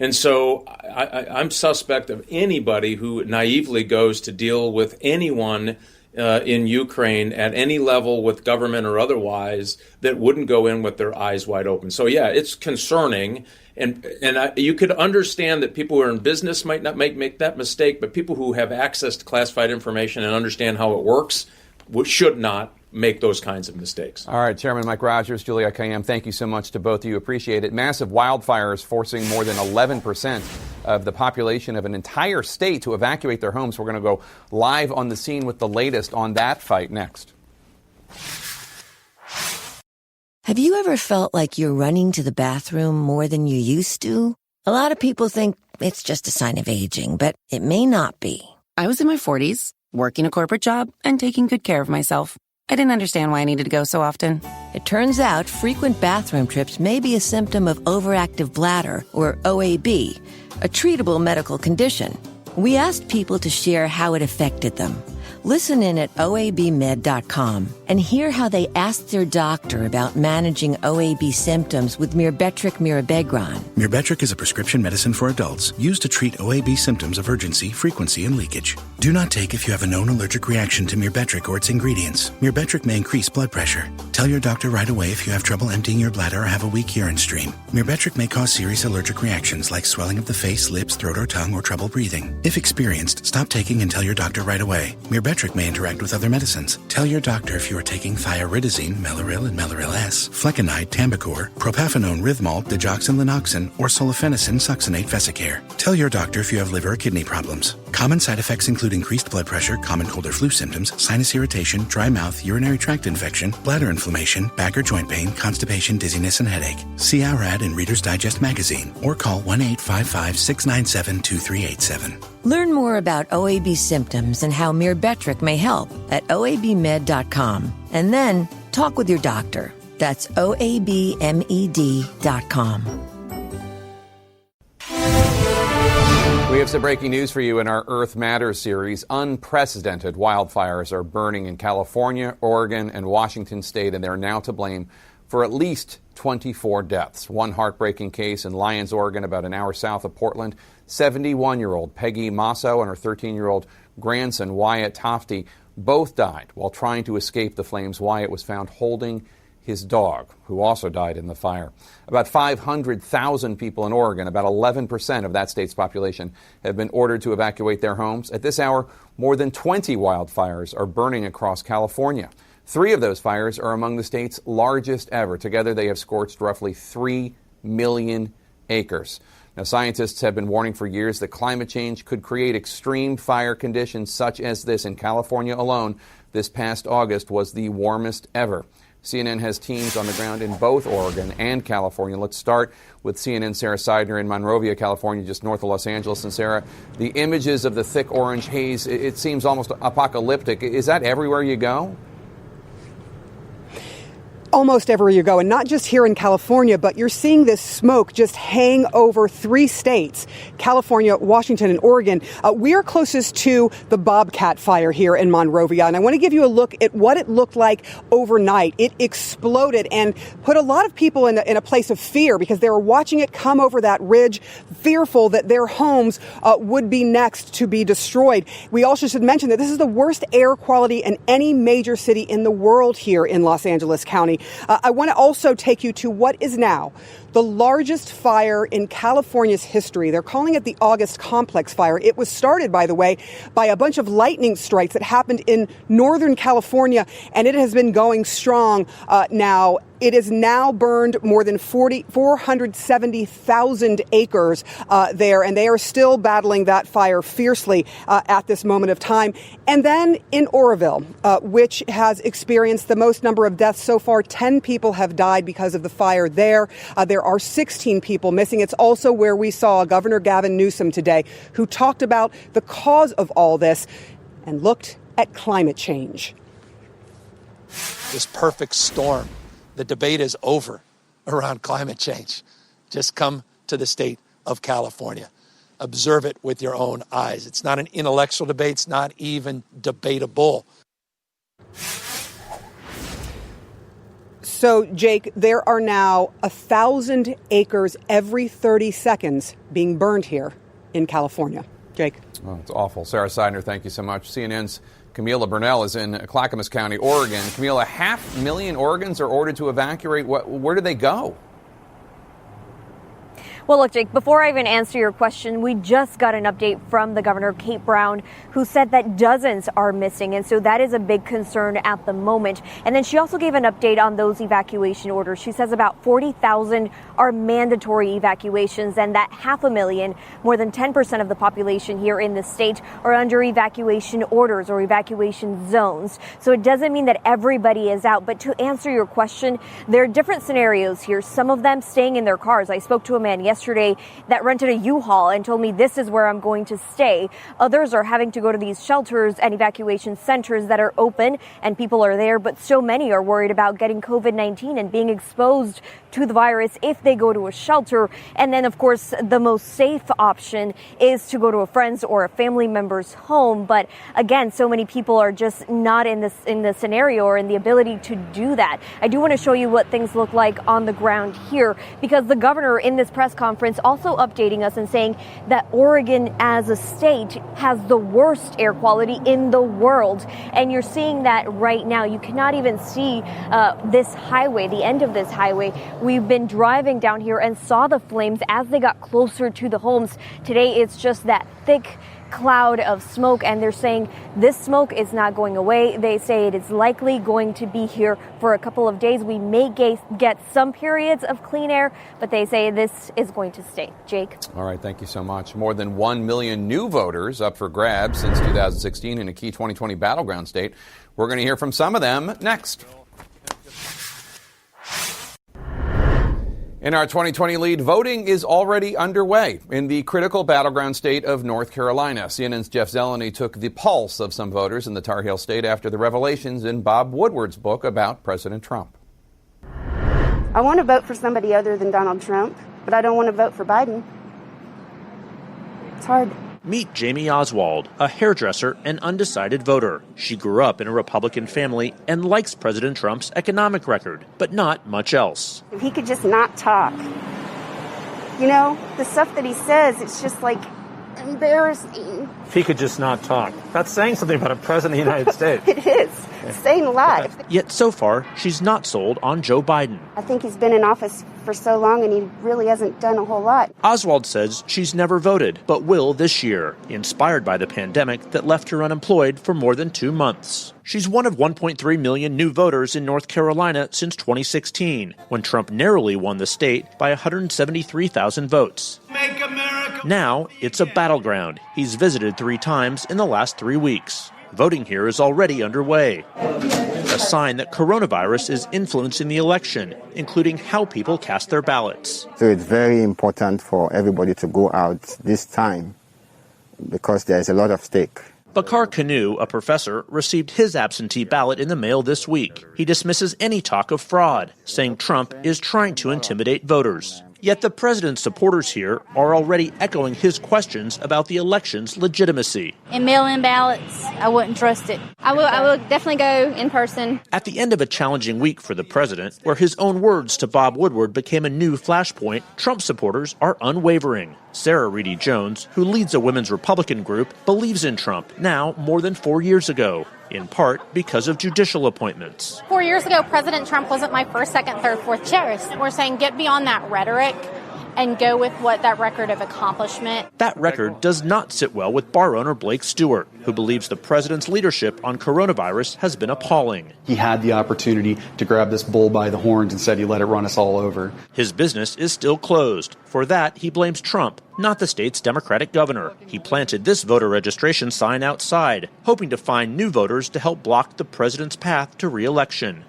And so I'm suspect of anybody who naively goes to deal with anyone in Ukraine at any level, with government or otherwise, that wouldn't go in with their eyes wide open. So yeah, it's concerning, and you could understand that people who are in business might not make that mistake, but people who have access to classified information and understand how it works should not make those kinds of mistakes. All right, Chairman Mike Rogers, Julia Kayyem, thank you so much to both of you. Appreciate it. Massive wildfires forcing more than 11% of the population of an entire state to evacuate their homes. We're going to go live on the scene with the latest on that fight next. Have you ever felt like you're running to the bathroom more than you used to? A lot of people think it's just a sign of aging, but it may not be. I was in my 40s, working a corporate job, and taking good care of myself. I didn't understand why I needed to go so often. It turns out frequent bathroom trips may be a symptom of overactive bladder, or OAB, a treatable medical condition. We asked people to share how it affected them. Listen in at oabmed.com and hear how they asked their doctor about managing OAB symptoms with Mirbetriq mirabegron. Mirbetriq is a prescription medicine for adults used to treat OAB symptoms of urgency, frequency, and leakage. Do not take if you have a known allergic reaction to Mirbetriq or its ingredients. Mirbetriq may increase blood pressure. Tell your doctor right away if you have trouble emptying your bladder or have a weak urine stream. Mirbetriq may cause serious allergic reactions like swelling of the face, lips, throat, or tongue, or trouble breathing. If experienced, stop taking and tell your doctor right away. Mirbetriq may interact with other medicines. Tell your doctor if you are taking thioridazine, Mellaril and Mellaril-S, flecainide, Tambicor, propafenone, Rhythmol, digoxin, Linoxin, or solifenacin, succinate, Vesicare. Tell your doctor if you have liver or kidney problems. Common side effects include increased blood pressure, common cold or flu symptoms, sinus irritation, dry mouth, urinary tract infection, bladder inflammation, back or joint pain, constipation, dizziness, and headache. See our ad in Reader's Digest magazine or call 1-855-697-2387. Learn more about OAB symptoms and how Mirbetriq may help at oabmed.com. And then talk with your doctor. That's oabmed.com. We have some breaking news for you in our Earth Matters series. Unprecedented wildfires are burning in California, Oregon, and Washington state, and they're now to blame for at least 24 deaths. One heartbreaking case in Lyons, Oregon, about an hour south of Portland. 71-year-old Peggy Masso and her 13-year-old grandson Wyatt Tofty both died while trying to escape the flames. Wyatt was found holding his dog, who also died in the fire. About 500,000 people in Oregon, about 11% of that state's population, have been ordered to evacuate their homes. At this hour, more than 20 wildfires are burning across California. 3 of those fires are among the state's largest ever. Together, they have scorched roughly 3 million acres. Now, scientists have been warning for years that climate change could create extreme fire conditions such as this. In California alone, this past August was the warmest ever. CNN has teams on the ground in both Oregon and California. Let's start with CNN's Sarah Seidner in Monrovia, California, just north of Los Angeles. And Sarah, the images of the thick orange haze, it seems almost apocalyptic. Is that everywhere you go? Almost everywhere you go, and not just here in California, but you're seeing this smoke just hang over 3 states, California, Washington, and Oregon. We are closest to the Bobcat fire here in Monrovia, and I want to give you a look at what it looked like overnight. It exploded and put a lot of people in a place of fear because they were watching it come over that ridge, fearful that their homes would be next to be destroyed. We also should mention that this is the worst air quality in any major city in the world here in Los Angeles County. I want to also take you to what is now the largest fire in California's history. They're calling it the August Complex Fire. It was started, by the way, by a bunch of lightning strikes that happened in Northern California, and it has been going strong now. It has now burned more than 470,000 acres there, and they are still battling that fire fiercely at this moment of time. And then in Oroville, which has experienced the most number of deaths so far, 10 people have died because of the fire there. There are 16 people missing. It's also where we saw Governor Gavin Newsom today, who talked about the cause of all this and looked at climate change. This perfect storm. The debate is over around climate change. Just come to the state of California. Observe it with your own eyes. It's not an intellectual debate. It's not even debatable. So, Jake, there are now 1,000 acres every 30 seconds being burned here in California. Jake. Oh, it's awful. Sarah Seidner, thank you so much. CNN's Camila Burnell is in Clackamas County, Oregon. Camila, 500,000 Oregons are ordered to evacuate. Where do they go? Well, look, Jake, before I even answer your question, we just got an update from the governor, Kate Brown, who said that dozens are missing. And so that is a big concern at the moment. And then she also gave an update on those evacuation orders. She says about 40,000 are mandatory evacuations and that 500,000, more than 10% of the population here in the state, are under evacuation orders or evacuation zones. So it doesn't mean that everybody is out. But to answer your question, there are different scenarios here. Some of them staying in their cars. I spoke to a man yesterday that rented a U-Haul and told me this is where I'm going to stay. Others are having to go to these shelters and evacuation centers that are open and people are there, but so many are worried about getting COVID-19 and being exposed to the virus if they go to a shelter. And then, of course, the most safe option is to go to a friend's or a family member's home. But again, so many people are just not in the scenario or in the ability to do that. I do want to show you what things look like on the ground here, because the governor in this press conference also updating us and saying that Oregon as a state has the worst air quality in the world. And you're seeing that right now. You cannot even see this highway, the end of this highway. We've been driving down here and saw the flames as they got closer to the homes. Today, it's just that thick cloud of smoke, and they're saying this smoke is not going away. They say it is likely going to be here for a couple of days. We may get some periods of clean air, but they say this is going to stay. Jake. All right, thank you so much. More than 1 million new voters up for grabs since 2016 in a key 2020 battleground state. We're going to hear from some of them next. In our 2020 lead, voting is already underway in the critical battleground state of North Carolina. CNN's Jeff Zeleny took the pulse of some voters in the Tar Heel state after the revelations in Bob Woodward's book about President Trump. I want to vote for somebody other than Donald Trump, but I don't want to vote for Biden. It's hard. Meet Jamie Oswald, a hairdresser and undecided voter. She grew up in a Republican family and likes President Trump's economic record, but not much else. If he could just not talk. You know, the stuff that he says, it's just like embarrassing. If he could just not talk. That's saying something about a president of the United States. It is. Staying alive. Yet so far, she's not sold on Joe Biden. I think he's been in office for so long and he really hasn't done a whole lot. Oswald says she's never voted, but will this year, inspired by the pandemic that left her unemployed for more than 2 months. She's one of 1.3 million new voters in North Carolina since 2016, when Trump narrowly won the state by 173,000 votes. Make America. Now, it's a battleground. He's visited 3 times in the last 3 weeks. Voting here is already underway. A sign that coronavirus is influencing the election, including how people cast their ballots. So it's very important for everybody to go out this time because there's a lot at stake. Bakar Kanu, a professor, received his absentee ballot in the mail this week. He dismisses any talk of fraud, saying Trump is trying to intimidate voters. Yet the president's supporters here are already echoing his questions about the election's legitimacy. In mail-in ballots, I wouldn't trust it. I will definitely go in person. At the end of a challenging week for the president, where his own words to Bob Woodward became a new flashpoint, Trump supporters are unwavering. Sarah Reedy Jones, who leads a women's Republican group, believes in Trump now more than 4 years ago, in part because of judicial appointments. 4 years ago, President Trump wasn't my first, second, third, fourth choice. We're saying get beyond that rhetoric and go with what that record of accomplishment. That record does not sit well with bar owner Blake Stewart, who believes the president's leadership on coronavirus has been appalling. He had the opportunity to grab this bull by the horns and said he let it run us all over. His business is still closed. For that, he blames Trump, not the state's Democratic governor. He planted this voter registration sign outside, hoping to find new voters to help block the president's path to re-election.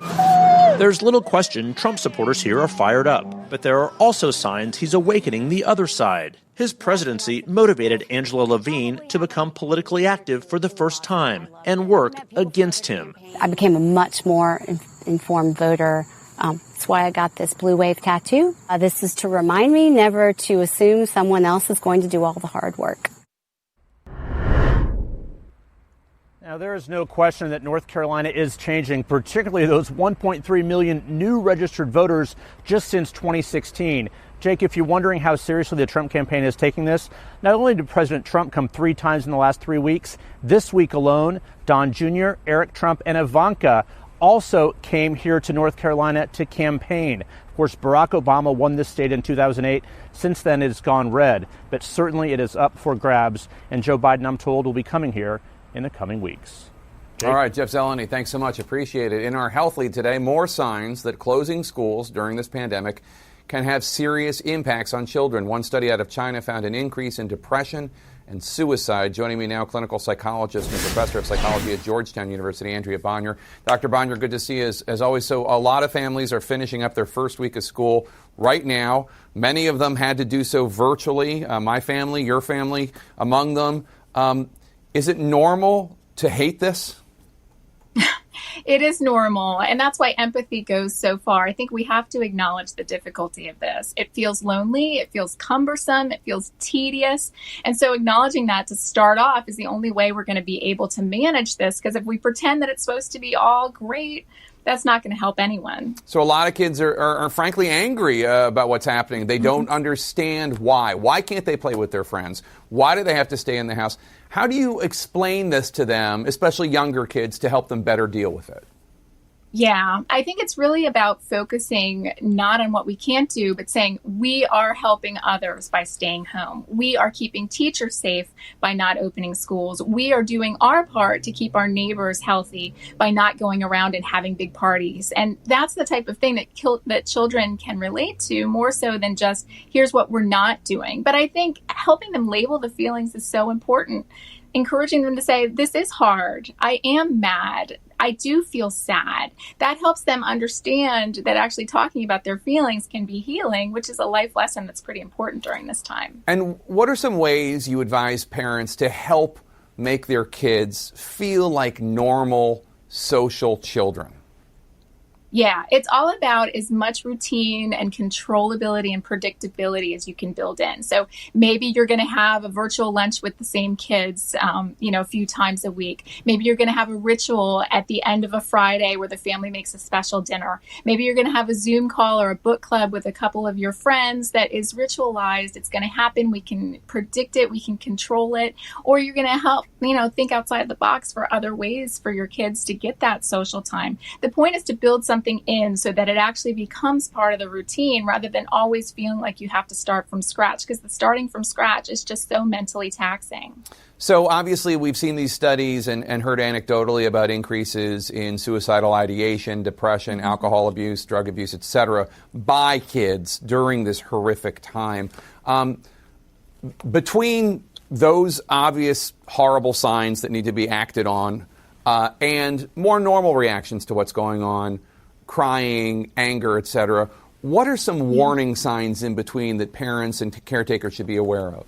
There's little question Trump supporters here are fired up, but there are also signs he's awakening the other side. His presidency motivated Angela Levine to become politically active for the first time and work against him. I became a much more informed voter. That's why I got this blue wave tattoo. This is to remind me never to assume someone else is going to do all the hard work. Now, there is no question that North Carolina is changing, particularly those 1.3 million new registered voters just since 2016. Jake, if you're wondering how seriously the Trump campaign is taking this, not only did President Trump come 3 times in the last 3 weeks, this week alone, Don Jr., Eric Trump, and Ivanka also came here to North Carolina to campaign. Of course, Barack Obama won this state in 2008. Since then, it has gone red, but certainly it is up for grabs. And Joe Biden, I'm told, will be coming here in the coming weeks. Jake? All right, Jeff Zeleny, thanks so much. Appreciate it. In our health lead today, more signs that closing schools during this pandemic can have serious impacts on children. One study out of China found an increase in depression and suicide. Joining me now, clinical psychologist and professor of psychology at Georgetown University, Andrea Bonyer. Dr. Bonyer, good to see you as always. So a lot of families are finishing up their first week of school right now. Many of them had to do so virtually. My family, your family, among them. Is it normal to hate this? It is normal, and that's why empathy goes so far. I think we have to acknowledge the difficulty of this. It feels lonely, it feels cumbersome, it feels tedious, and so acknowledging that to start off is the only way we're going to be able to manage this, because if we pretend that it's supposed to be all great, that's not going to help anyone. So a lot of kids are frankly angry about what's happening. They don't understand why. Why can't they play with their friends? Why do they have to stay in the house? How do you explain this to them, especially younger kids, to help them better deal with it? Yeah, I think it's really about focusing not on what we can't do, but saying we are helping others by staying home. We are keeping teachers safe by not opening schools. We are doing our part to keep our neighbors healthy by not going around and having big parties. And that's the type of thing that children can relate to more so than just here's what we're not doing. But I think helping them label the feelings is so important. Encouraging them to say, this is hard. I am mad. I do feel sad. That helps them understand that actually talking about their feelings can be healing, which is a life lesson that's pretty important during this time. And what are some ways you advise parents to help make their kids feel like normal social children? Yeah, it's all about as much routine and controllability and predictability as you can build in. So maybe you're going to have a virtual lunch with the same kids, a few times a week. Maybe you're going to have a ritual at the end of a Friday where the family makes a special dinner. Maybe you're going to have a Zoom call or a book club with a couple of your friends that is ritualized. It's going to happen. We can predict it. We can control it. Or you're going to help, think outside the box for other ways for your kids to get that social time. The point is to build something in so that it actually becomes part of the routine rather than always feeling like you have to start from scratch, because the starting from scratch is just so mentally taxing. So obviously we've seen these studies and heard anecdotally about increases in suicidal ideation, depression, alcohol abuse, drug abuse, etc. by kids during this horrific time. Between those obvious horrible signs that need to be acted on and more normal reactions to what's going on, crying, anger, etc. What are some warning signs in between that parents and caretakers should be aware of?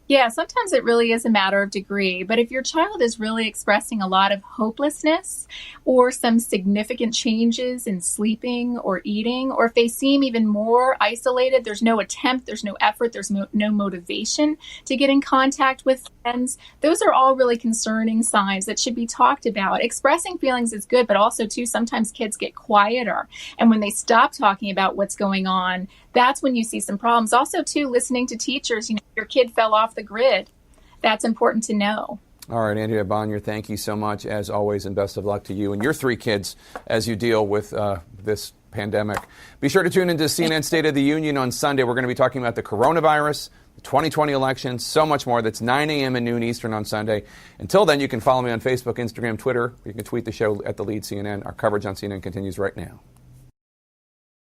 Yeah, sometimes it really is a matter of degree. But if your child is really expressing a lot of hopelessness or some significant changes in sleeping or eating, or if they seem even more isolated, there's no attempt, there's no effort, there's no motivation to get in contact with friends, those are all really concerning signs that should be talked about. Expressing feelings is good, but also, too, sometimes kids get quieter. And when they stop talking about what's going on, that's when you see some problems. Also, too, listening to teachers, your kid fell off the grid. That's important to know. All right, Andrea Bonyer, thank you so much, as always, and best of luck to you and your 3 kids as you deal with this pandemic. Be sure to tune into CNN State of the Union on Sunday. We're going to be talking about the coronavirus, the 2020 election, so much more. That's 9 a.m. and noon Eastern on Sunday. Until then, you can follow me on Facebook, Instagram, Twitter. You can tweet the show at The Lead CNN. Our coverage on CNN continues right now.